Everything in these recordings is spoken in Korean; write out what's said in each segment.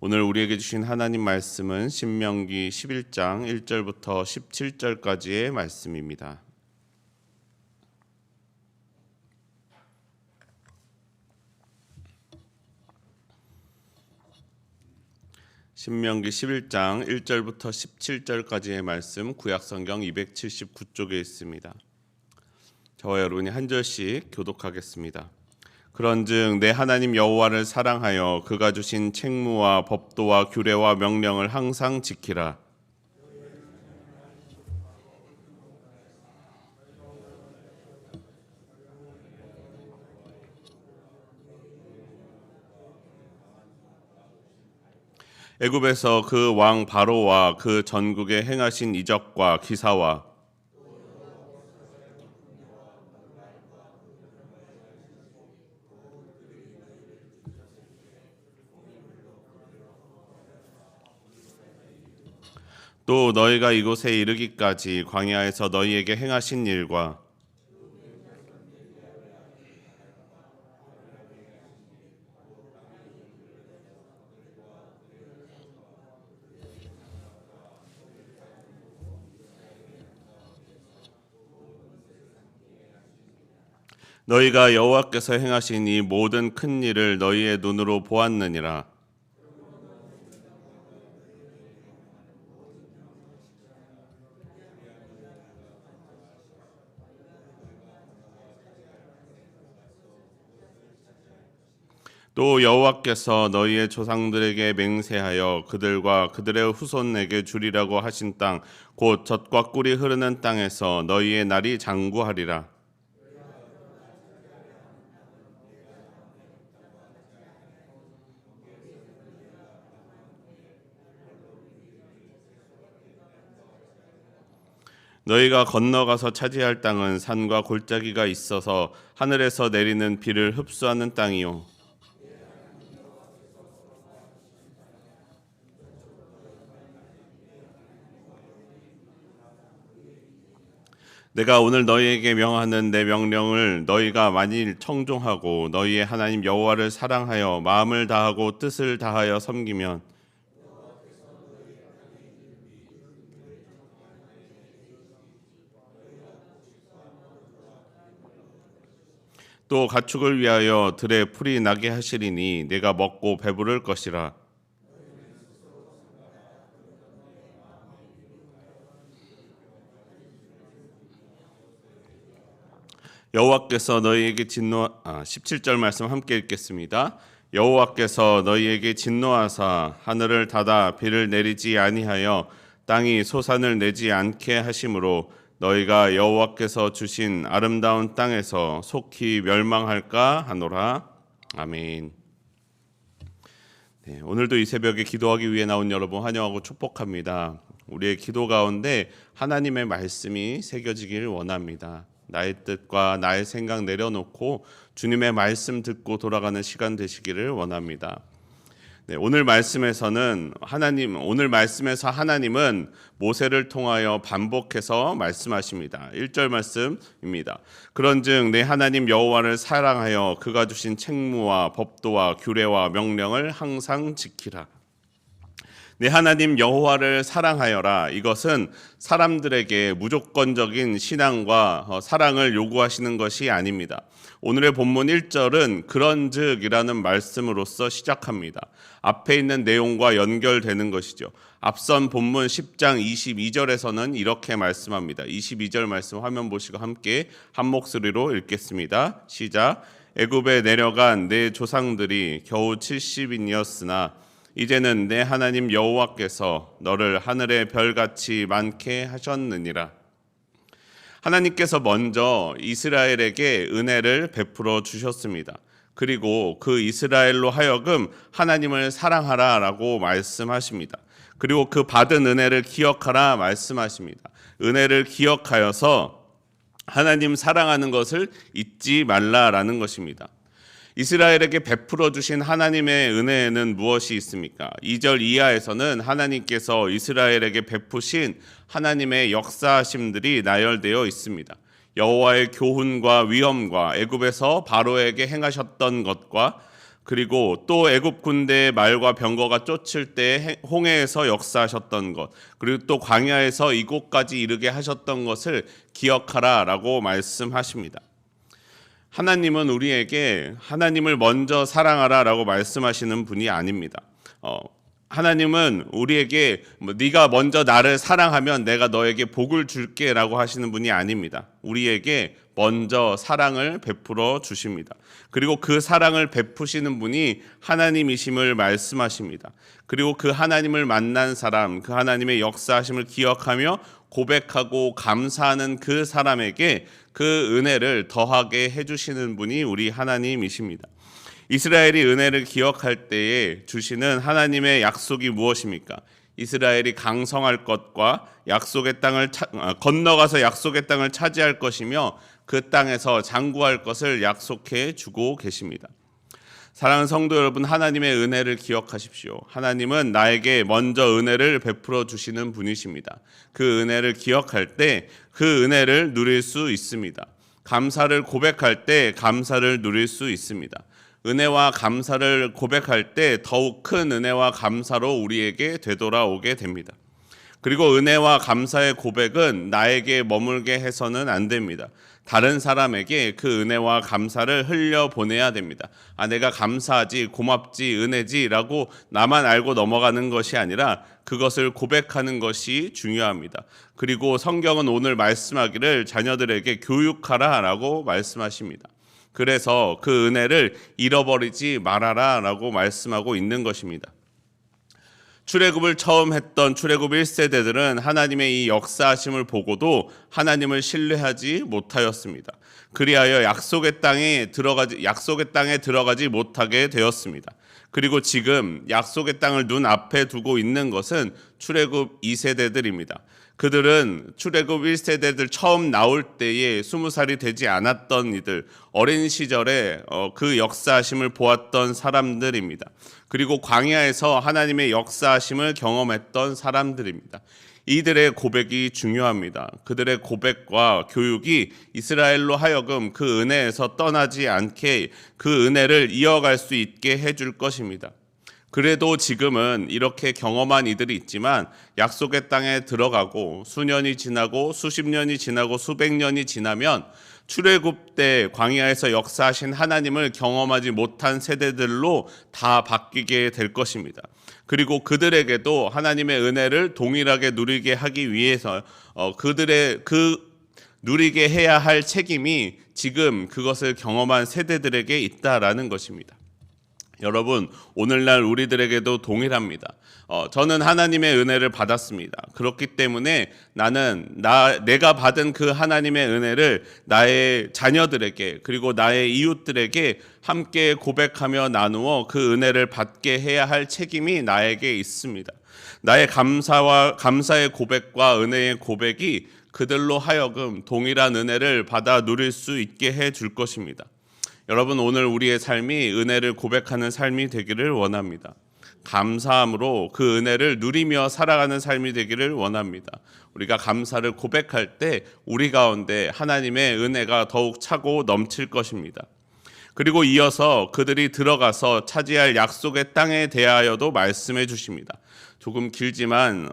오늘 우리에게 주신 하나님 말씀은 신명기 11장 1절부터 17절까지의 말씀입니다. 신명기 11장 1절부터 17절까지의 말씀 구약성경 279쪽에 있습니다. 저와 여러분이 한 절씩 교독하겠습니다. 그런즉 내 하나님 여호와를 사랑하여 그가 주신 책무와 법도와 규례와 명령을 항상 지키라. 애굽에서 그 왕 바로와 그 전국에 행하신 이적과 기사와 또 너희가 이곳에 이르기까지 광야에서 너희에게 행하신 일과 너희가 여호와께서 행하신 이 모든 큰 일을 너희의 눈으로 보았느니라. 또 여호와께서 너희의 조상들에게 맹세하여 그들과 그들의 후손에게 주리라고 하신 땅 곧 젖과 꿀이 흐르는 땅에서 너희의 날이 장구하리라. 너희가 건너가서 차지할 땅은 산과 골짜기가 있어서 하늘에서 내리는 비를 흡수하는 땅이요 내가 오늘 너희에게 명하는 내 명령을 너희가 만일 청종하고 너희의 하나님 여호와를 사랑하여 마음을 다하고 뜻을 다하여 섬기면 또 가축을 위하여 들에 풀이 나게 하시리니 내가 먹고 배부를 것이라. 여호와께서 너희에게 17절 말씀 함께 읽겠습니다. 여호와께서 너희에게 진노하사 하늘을 닫아 비를 내리지 아니하여 땅이 소산을 내지 않게 하심으로 너희가 여호와께서 주신 아름다운 땅에서 속히 멸망할까 하노라. 아멘. 네, 오늘도 이 새벽에 기도하기 위해 나온 여러분 환영하고 축복합니다. 우리의 기도 가운데 하나님의 말씀이 새겨지기를 원합니다. 나의 뜻과 나의 생각 내려놓고 주님의 말씀 듣고 돌아가는 시간 되시기를 원합니다. 네, 오늘 말씀에서 하나님은 모세를 통하여 반복해서 말씀하십니다. 1절 말씀입니다. 그런즉 내 하나님 여호와를 사랑하여 그가 주신 책무와 법도와 규례와 명령을 항상 지키라. 내 하나님 여호와를 사랑하여라. 이것은 사람들에게 무조건적인 신앙과 사랑을 요구하시는 것이 아닙니다. 오늘의 본문 1절은 그런즉이라는 말씀으로서 시작합니다. 앞에 있는 내용과 연결되는 것이죠. 앞선 본문 10장 22절에서는 이렇게 말씀합니다. 22절 말씀 화면 보시고 함께 한 목소리로 읽겠습니다. 시작. 애굽에 내려간 내 조상들이 겨우 70인이었으나 이제는 내 하나님 여호와께서 너를 하늘의 별같이 많게 하셨느니라. 하나님께서 먼저 이스라엘에게 은혜를 베풀어 주셨습니다. 그리고 그 이스라엘로 하여금 하나님을 사랑하라라고 말씀하십니다. 그리고 그 받은 은혜를 기억하라 말씀하십니다. 은혜를 기억하여서 하나님 사랑하는 것을 잊지 말라라는 것입니다. 이스라엘에게 베풀어 주신 하나님의 은혜에는 무엇이 있습니까? 2절 이하에서는 하나님께서 이스라엘에게 베푸신 하나님의 역사하심들이 나열되어 있습니다. 여호와의 교훈과 위엄과 애굽에서 바로에게 행하셨던 것과 그리고 또 애굽 군대의 말과 병거가 쫓을 때 홍해에서 역사하셨던 것, 그리고 또 광야에서 이곳까지 이르게 하셨던 것을 기억하라라고 말씀하십니다. 하나님은 우리에게 하나님을 먼저 사랑하라라고 말씀하시는 분이 아닙니다. 하나님은 우리에게 네가 먼저 나를 사랑하면 내가 너에게 복을 줄게라고 하시는 분이 아닙니다. 우리에게 먼저 사랑을 베풀어 주십니다. 그리고 그 사랑을 베푸시는 분이 하나님이심을 말씀하십니다. 그리고 그 하나님을 만난 사람, 그 하나님의 역사하심을 기억하며 고백하고 감사하는 그 사람에게 그 은혜를 더하게 해주시는 분이 우리 하나님이십니다. 이스라엘이 은혜를 기억할 때에 주시는 하나님의 약속이 무엇입니까? 이스라엘이 강성할 것과 약속의 땅을 건너가서 약속의 땅을 차지할 것이며 그 땅에서 장구할 것을 약속해 주고 계십니다. 사랑하는 성도 여러분, 하나님의 은혜를 기억하십시오. 하나님은 나에게 먼저 은혜를 베풀어 주시는 분이십니다. 그 은혜를 기억할 때 그 은혜를 누릴 수 있습니다. 감사를 고백할 때 감사를 누릴 수 있습니다. 은혜와 감사를 고백할 때 더욱 큰 은혜와 감사로 우리에게 되돌아오게 됩니다. 그리고 은혜와 감사의 고백은 나에게 머물게 해서는 안 됩니다. 다른 사람에게 그 은혜와 감사를 흘려보내야 됩니다. 내가 감사하지, 고맙지, 은혜지라고 나만 알고 넘어가는 것이 아니라 그것을 고백하는 것이 중요합니다. 그리고 성경은 오늘 말씀하기를 자녀들에게 교육하라라고 말씀하십니다. 그래서 그 은혜를 잃어버리지 말아라라고 말씀하고 있는 것입니다. 출애굽을 처음 했던 출애굽 1세대들은 하나님의 이 역사하심을 보고도 하나님을 신뢰하지 못하였습니다. 그리하여 약속의 땅에 들어가지 못하게 되었습니다. 그리고 지금 약속의 땅을 눈앞에 두고 있는 것은 출애굽 2세대들입니다. 그들은 출애굽 1세대들 처음 나올 때에 20살이 되지 않았던 이들, 어린 시절에 그 역사하심을 보았던 사람들입니다. 그리고 광야에서 하나님의 역사하심을 경험했던 사람들입니다. 이들의 고백이 중요합니다. 그들의 고백과 교육이 이스라엘로 하여금 그 은혜에서 떠나지 않게 그 은혜를 이어갈 수 있게 해줄 것입니다. 그래도 지금은 이렇게 경험한 이들이 있지만 약속의 땅에 들어가고 수년이 지나고 수십 년이 지나고 수백 년이 지나면 출애굽 때 광야에서 역사하신 하나님을 경험하지 못한 세대들로 다 바뀌게 될 것입니다. 그리고 그들에게도 하나님의 은혜를 동일하게 누리게 하기 위해서 그들의 누리게 해야 할 책임이 지금 그것을 경험한 세대들에게 있다라는 것입니다. 여러분, 오늘날 우리들에게도 동일합니다. 저는 하나님의 은혜를 받았습니다. 그렇기 때문에 내가 받은 그 하나님의 은혜를 나의 자녀들에게 그리고 나의 이웃들에게 함께 고백하며 나누어 그 은혜를 받게 해야 할 책임이 나에게 있습니다. 나의 감사의 고백과 은혜의 고백이 그들로 하여금 동일한 은혜를 받아 누릴 수 있게 해 줄 것입니다. 여러분, 오늘 우리의 삶이 은혜를 고백하는 삶이 되기를 원합니다. 감사함으로 그 은혜를 누리며 살아가는 삶이 되기를 원합니다. 우리가 감사를 고백할 때 우리 가운데 하나님의 은혜가 더욱 차고 넘칠 것입니다. 그리고 이어서 그들이 들어가서 차지할 약속의 땅에 대하여도 말씀해 주십니다. 조금 길지만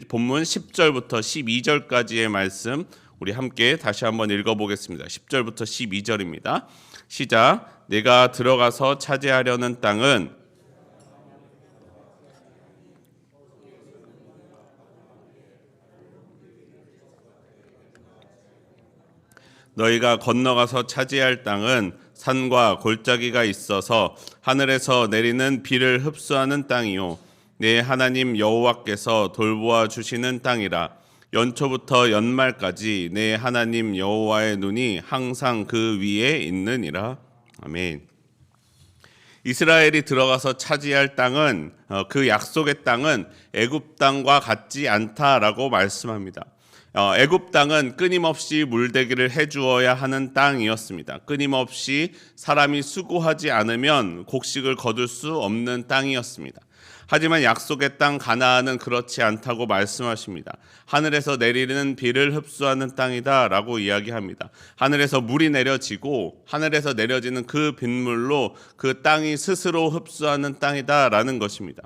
본문 10절부터 12절까지의 말씀 우리 함께 다시 한번 읽어보겠습니다. 10절부터 12절입니다. 시작. 내가 들어가서 차지하려는 땅은 너희가 건너가서 차지할 땅은 산과 골짜기가 있어서 하늘에서 내리는 비를 흡수하는 땅이요 내 하나님 여호와께서 돌보아 주시는 땅이라. 연초부터 연말까지 내 하나님 여호와의 눈이 항상 그 위에 있느니라. 아멘. 이스라엘이 들어가서 차지할 땅은 그 약속의 땅은 애굽 땅과 같지 않다라고 말씀합니다. 애굽 땅은 끊임없이 물대기를 해주어야 하는 땅이었습니다. 끊임없이 사람이 수고하지 않으면 곡식을 거둘 수 없는 땅이었습니다. 하지만 약속의 땅 가나안은 그렇지 않다고 말씀하십니다. 하늘에서 내리는 비를 흡수하는 땅이다라고 이야기합니다. 하늘에서 물이 내려지고 하늘에서 내려지는 그 빗물로 그 땅이 스스로 흡수하는 땅이다라는 것입니다.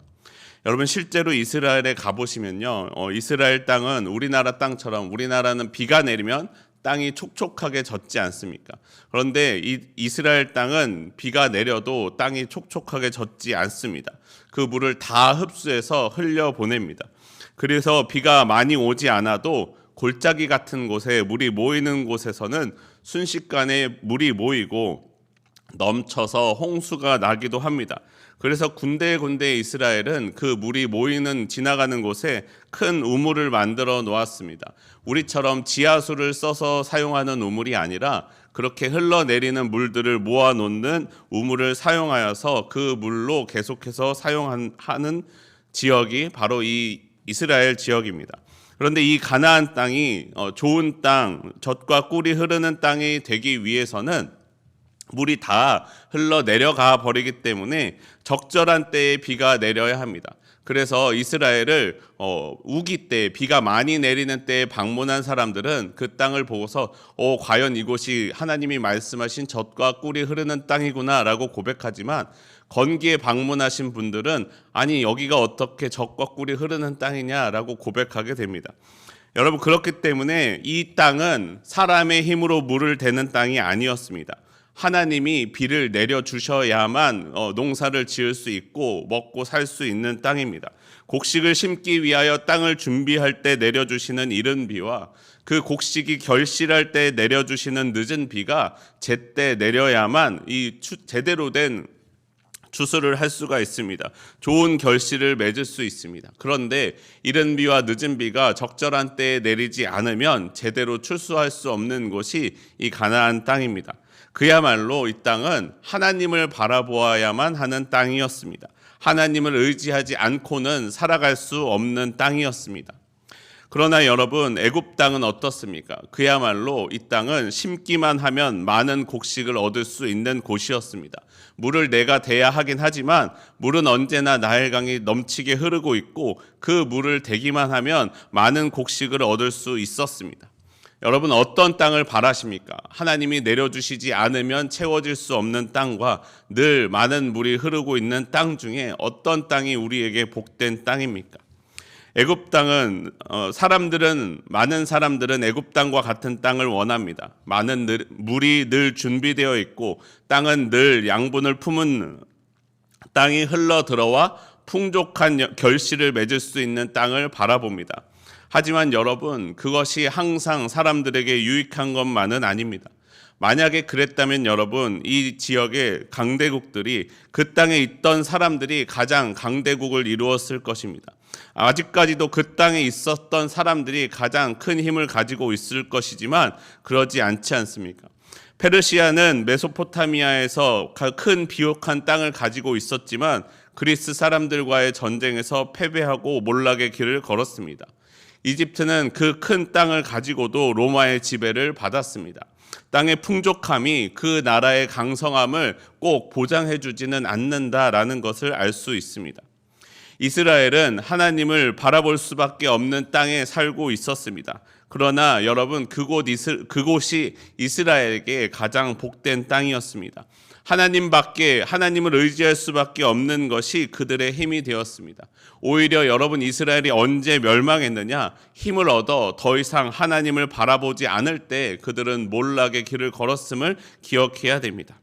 여러분 실제로 이스라엘에 가보시면요, 이스라엘 땅은 우리나라 땅처럼 우리나라는 비가 내리면 땅이 촉촉하게 젖지 않습니까? 그런데 이 이스라엘 땅은 비가 내려도 땅이 촉촉하게 젖지 않습니다. 그 물을 다 흡수해서 흘려보냅니다. 그래서 비가 많이 오지 않아도 골짜기 같은 곳에 물이 모이는 곳에서는 순식간에 물이 모이고 넘쳐서 홍수가 나기도 합니다. 그래서 군데군데 이스라엘은 그 물이 모이는 지나가는 곳에 큰 우물을 만들어 놓았습니다. 우리처럼 지하수를 써서 사용하는 우물이 아니라 그렇게 흘러내리는 물들을 모아놓는 우물을 사용하여서 그 물로 계속해서 사용하는 지역이 바로 이 이스라엘 지역입니다. 그런데 이 가나안 땅이 좋은 땅, 젖과 꿀이 흐르는 땅이 되기 위해서는 물이 다 흘러내려가 버리기 때문에 적절한 때에 비가 내려야 합니다. 그래서 이스라엘을 우기 때, 비가 많이 내리는 때에 방문한 사람들은 그 땅을 보고서 과연 이곳이 하나님이 말씀하신 젖과 꿀이 흐르는 땅이구나 라고 고백하지만, 건기에 방문하신 분들은 아니 여기가 어떻게 젖과 꿀이 흐르는 땅이냐라고 고백하게 됩니다. 여러분, 그렇기 때문에 이 땅은 사람의 힘으로 물을 대는 땅이 아니었습니다. 하나님이 비를 내려주셔야만 농사를 지을 수 있고 먹고 살 수 있는 땅입니다. 곡식을 심기 위하여 땅을 준비할 때 내려주시는 이른 비와 그 곡식이 결실할 때 내려주시는 늦은 비가 제때 내려야만 이 제대로 된 추수를 할 수가 있습니다. 좋은 결실을 맺을 수 있습니다. 그런데 이른 비와 늦은 비가 적절한 때에 내리지 않으면 제대로 출수할 수 없는 곳이 이 가나안 땅입니다. 그야말로 이 땅은 하나님을 바라보아야만 하는 땅이었습니다. 하나님을 의지하지 않고는 살아갈 수 없는 땅이었습니다. 그러나 여러분, 애굽 땅은 어떻습니까? 그야말로 이 땅은 심기만 하면 많은 곡식을 얻을 수 있는 곳이었습니다. 물을 내가 대야 하긴 하지만 물은 언제나 나일강이 넘치게 흐르고 있고 그 물을 대기만 하면 많은 곡식을 얻을 수 있었습니다. 여러분, 어떤 땅을 바라십니까? 하나님이 내려주시지 않으면 채워질 수 없는 땅과 늘 많은 물이 흐르고 있는 땅 중에 어떤 땅이 우리에게 복된 땅입니까? 애굽 땅은 많은 사람들은 애굽 땅과 같은 땅을 원합니다. 물이 늘 준비되어 있고 땅은 늘 양분을 품은 땅이 흘러 들어와 풍족한 결실을 맺을 수 있는 땅을 바라봅니다. 하지만 여러분, 그것이 항상 사람들에게 유익한 것만은 아닙니다. 만약에 그랬다면 여러분, 이 지역의 강대국들이 그 땅에 있던 사람들이 가장 강대국을 이루었을 것입니다. 아직까지도 그 땅에 있었던 사람들이 가장 큰 힘을 가지고 있을 것이지만 그러지 않지 않습니까? 페르시아는 메소포타미아에서 큰 비옥한 땅을 가지고 있었지만 그리스 사람들과의 전쟁에서 패배하고 몰락의 길을 걸었습니다. 이집트는 그 큰 땅을 가지고도 로마의 지배를 받았습니다. 땅의 풍족함이 그 나라의 강성함을 꼭 보장해 주지는 않는다라는 것을 알 수 있습니다. 이스라엘은 하나님을 바라볼 수밖에 없는 땅에 살고 있었습니다. 그러나 여러분, 그곳이 이스라엘에게 가장 복된 땅이었습니다. 하나님을 의지할 수밖에 없는 것이 그들의 힘이 되었습니다. 오히려 여러분, 이스라엘이 언제 멸망했느냐? 힘을 얻어 더 이상 하나님을 바라보지 않을 때 그들은 몰락의 길을 걸었음을 기억해야 됩니다.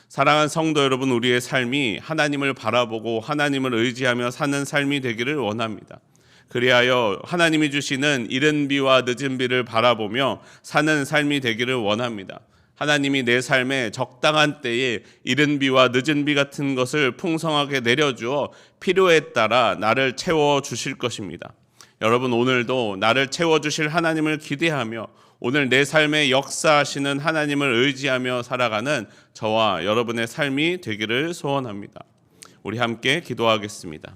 사랑하는 성도 여러분, 우리의 삶이 하나님을 바라보고 하나님을 의지하며 사는 삶이 되기를 원합니다. 그리하여 하나님이 주시는 이른 비와 늦은 비를 바라보며 사는 삶이 되기를 원합니다. 하나님이 내 삶에 적당한 때에 이른 비와 늦은 비 같은 것을 풍성하게 내려주어 필요에 따라 나를 채워주실 것입니다. 여러분, 오늘도 나를 채워주실 하나님을 기대하며 오늘 내 삶에 역사하시는 하나님을 의지하며 살아가는 저와 여러분의 삶이 되기를 소원합니다. 우리 함께 기도하겠습니다.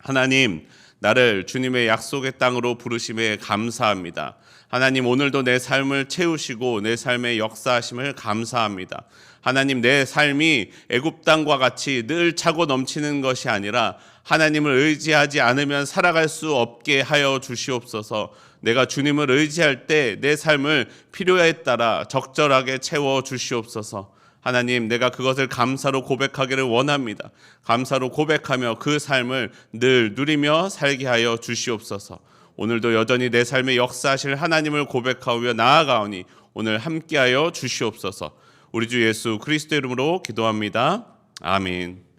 하나님, 나를 주님의 약속의 땅으로 부르심에 감사합니다. 하나님, 오늘도 내 삶을 채우시고 내 삶의 역사하심을 감사합니다. 하나님, 내 삶이 애굽 땅과 같이 늘 차고 넘치는 것이 아니라 하나님을 의지하지 않으면 살아갈 수 없게 하여 주시옵소서. 내가 주님을 의지할 때 내 삶을 필요에 따라 적절하게 채워 주시옵소서. 하나님, 내가 그것을 감사로 고백하기를 원합니다. 감사로 고백하며 그 삶을 늘 누리며 살게 하여 주시옵소서. 오늘도 여전히 내 삶의 역사하실 하나님을 고백하며 나아가오니 오늘 함께하여 주시옵소서. 우리 주 예수 그리스도 이름으로 기도합니다. 아멘.